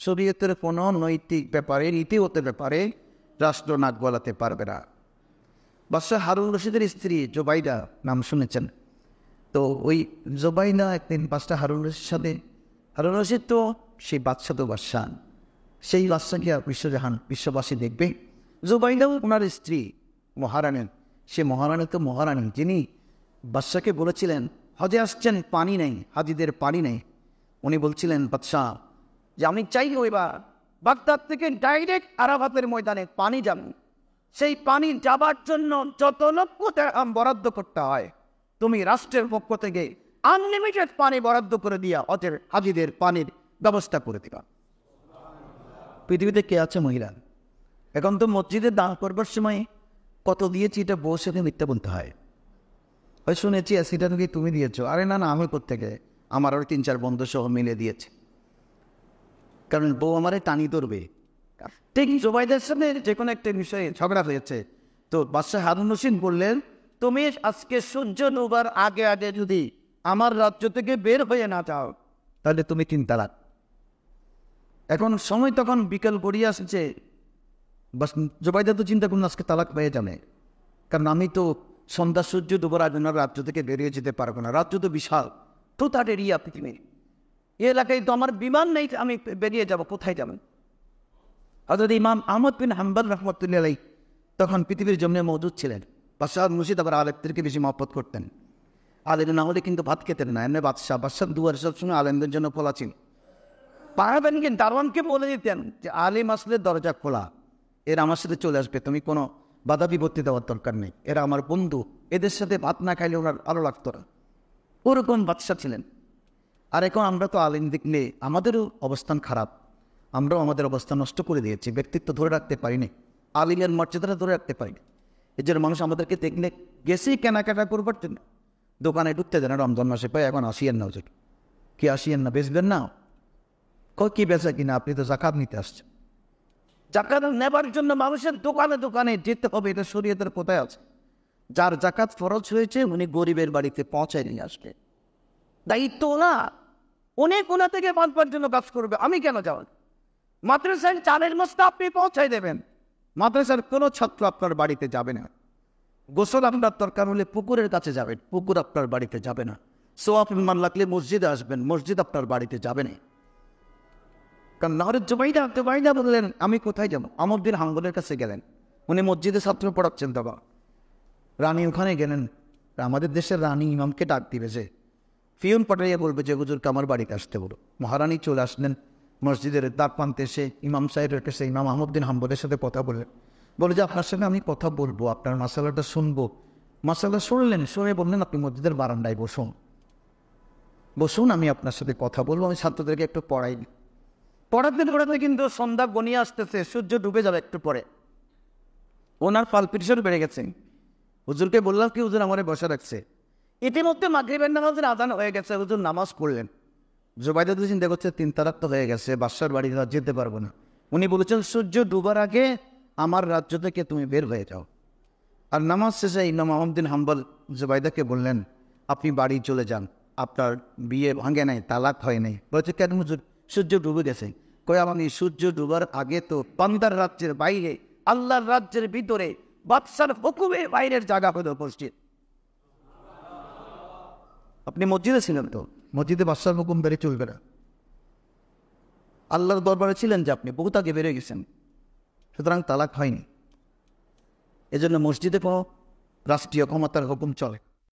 শরীয়তের কোনো নৈতিক ব্যাপারে, নীতিগত ব্যাপারে রাষ্ট্র নাক গলাতে পারবে না। বাদশাহ হারুন রশিদের স্ত্রী জোবাইদা, নাম শুনেছেন তো, ওই জোবাইদা একদিন বাদশাহ হারুন রশিদের সাথে, হারুন রশিদ তো সেই বাদশাহ তো বাদশাহ, সেই বাদশাহকে বিশ্বজাহান বিশ্ববাসী দেখবে। জোবাইদাও ওনার স্ত্রী মহারানী, সে মহারানী তো মহারানী, যিনি বাদশাহকে বলেছিলেন হজে আসছেন, পানি নেই, হাজিদের পানি নেই। উনি বলছিলেন বাদশাহ যে আমি চাই এবার বাগদাদ থেকে ডাইরেক্ট আরাফাতের ময়দানে পানি যাবে, সেই পানি যাবার জন্য যত লক্ষ দিরহাম বরাদ্দ করতে হয় তুমি রাষ্ট্রের পক্ষ থেকে আনলিমিটেড পানি বরাদ্দ করে দিয়া হজের হাজিদের পানির ব্যবস্থা করে দিবা। পৃথিবীতে কে আছে মহিলা? এখন তো মসজিদে দান করবার সময় কত দিয়েছি এটা বউর সাথে মিথ্যা বলতে হয়। ওই শুনেছি সেটা নাকি তুমি দিয়েছো। আরে না না, আমি কোত্থেকে, আমার আরো 3-4 বন্ধু সহ মিলে দিয়েছে, কারণ বউ আমারে টানি ধরবে। ঠিক জোবাইদার সাথে যে কোনো একটা বিষয়ে ঝগড়া হয়েছে, তো বাদশাহ হারুন রশিদ বললেন তুমি আজকে সূর্য ডোবার আগে আগে যদি আমার রাজ্য থেকে বের হয়ে না যাও তাহলে তুমি 3 তালাক। এখন সময় তখন বিকেল গড়িয়ে আসছে, বাস জোবাইদা তো চিন্তা করুন আজকে তালাক হয়ে যাবে, কারণ আমি তো সন্ধ্যা সূর্য ডোবার আগে রাজ্য থেকে বেরিয়ে যেতে পারবো না। রাজ্য তো বিশাল, তো তার এরিয়া পৃথিবী, এ এলাকায় তো আমার বিমান নেই, আমি বেরিয়ে যাব, কোথায় যাবেন? হযরত ইমাম আহমদ বিন হাম্বল রাহমাতুল্লাহ আলাইহি তখন পৃথিবীর জমিনে মওজুদ ছিলেন। বাদশাহ মুর্শিদ আবার আলেমদেরকে বেশি মহব্বত করতেন, আলেম না হলে কিন্তু ভাত খেতেন না। এমনি বাদশাহ দুয়ার সবসময় আলেমদের জন্য খোলা ছিল। পাহাবেন কিন্তু দারোয়ানকে বলে দিতেন যে আলেম আসলে দরজা খোলা, এরা আমার সাথে চলে আসবে, তুমি কোনো বাধা বিপত্তি দেওয়ার দরকার নেই, এরা আমার বন্ধু, এদের সাথে ভাত না খাইলে ওনার আলো লাগতো না। ওরকম বাদশাহ ছিলেন। আর এখন আমরা তো আলেম দেখলে আমাদেরও অবস্থান খারাপ, আমরাও আমাদের অবস্থান নষ্ট করে দিয়েছি, ব্যক্তিত্ব ধরে রাখতে পারিনি, আলিমের মর্যাদাটা ধরে রাখতে পারিনি। এই জন্য মানুষ আমাদেরকে দেখলে গেছেই কেনাকাটা করবার জন্য, দোকানে ঢুকতে দেন রমজান মাসে, পাই এখন আসিয়েন না, ওদের কি আসিয়েন না, বেচবেন না? কি বেচা কিনা? আপনি তো জাকাত নিতে আসছেন। জাকাত নেবার জন্য মানুষের দোকানে দোকানে যেতে হবে, এটা শরীয়তের কোথায় আছে? যার জাকাত ফরজ হয়েছে উনি গরিবের বাড়িতে পৌঁছায় নিয়ে আসবে, দায়িত্ব না। অনেক ওনা থেকে বাঁধবার জন্য কাজ করবে, আমি কেন যাব? মাদ্রাসার চালের মস্তা আপনি পৌঁছাই দেবেন, মাদ্রাসার কোনো ছাত্র আপনার বাড়িতে যাবে না। গোসল আপনার দরকার হলে পুকুরের কাছে যাবেন, পুকুর আপনার বাড়িতে যাবে না। সোয়াব মান লাগলে মসজিদে আসবেন, মসজিদ আপনার বাড়িতে যাবে না। কারণ নহরের জোবাইদা বললেন আমি কোথায় যাবো? আমর বিন হাম্বলের কাছে গেলেন, উনি মসজিদে ছাত্র পড়াচ্ছেন। বাবা রানী ওখানে গেলেন, আমাদের দেশের রানী ইমামকে ডাক দিবে, যে ফিউন পাঠাইয়া বলবে যে হুজুরকে আমার বাড়িতে আসতে বলো। মহারানী চলে আসলেন মসজিদের দ্বার প্রান্তে, এসে ইমাম সাহেবের কাছে ইমাম আহমদ বিন হাম্বলের সাথে কথা বললেন, বলে যে আপনার সঙ্গে আমি কথা বলবো, আপনার মাসালাটা শুনবো। মাসালা শুনলেন, শুনে বললেন আপনি মসজিদের বারান্দায় বসুন, বসুন, আমি আপনার সাথে কথা বলবো, আমি ছাত্রদেরকে একটু পড়াই। পড়াতে কিন্তু সন্ধ্যা গনিয়ে আসতেছে, সূর্য ডুবে যাবে একটু পরে। ওনার পালপিটেশন বেড়ে গেছে। হুজুরকে বললাম কি হুজুর আমারে বসে রাখছে। ইতিমধ্যে মাগরিবের নামাজের আজান হয়ে গেছে, হুজুর নামাজ পড়লেন। জোবাইদা তো চিন্তা করছে 3 তালাক তো হয়ে গেছে, বাদশার বাড়ি যেতে পারবো না। উনি বলেছেন সূর্য ডুবার আগে আমার রাজ্য থেকে তুমি বের হয়ে যাও। আর নামাজ শেষে ইমাম আহমদ বিন হাম্বল জোবাইদাকে বললেন আপনি বাড়ি চলে যান, আপনার বিয়ে ভাঙে নাই, তালাক হয় নাই। বলছে কেন হুজুর? সূর্য ডুবে গেছে। কই আমি সূর্য ডুবার আগে তো বান্দার রাজ্যের বাইরে, আল্লাহর রাজ্যের ভিতরে, বাদশার হুকুমের বাইরের জায়গা হলো মসজিদ। আপনি মসজিদে ছিলেন তো, মসজিদে বাদশার হুকুম বেড়ে চলবে না। আল্লাহর দরবারে ছিলেন যে আপনি বহুত আগে বেড়ে গেছেন, সুতরাং তালাক হয়নি। এজন্য মসজিদে কোনো রাষ্ট্রীয় ক্ষমতার হুকুম চলে।